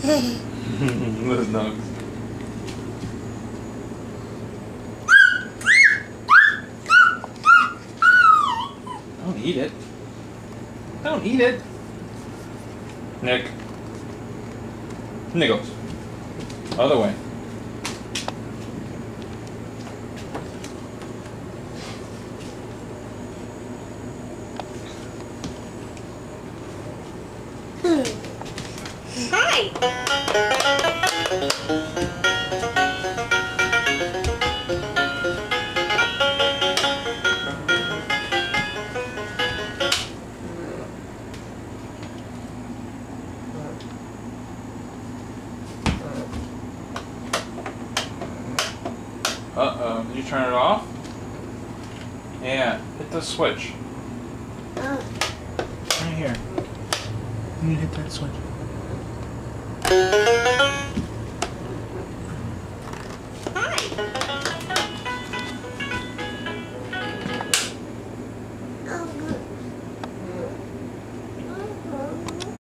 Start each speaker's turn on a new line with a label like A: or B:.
A: Those dogs. Don't eat it. Don't eat it. Nick. Nichols. Other way.
B: Hi.
A: Uh-oh. Did you turn it off? Yeah. Hit the switch.
B: Oh.
A: Right here. You hit that switch.
B: Hi.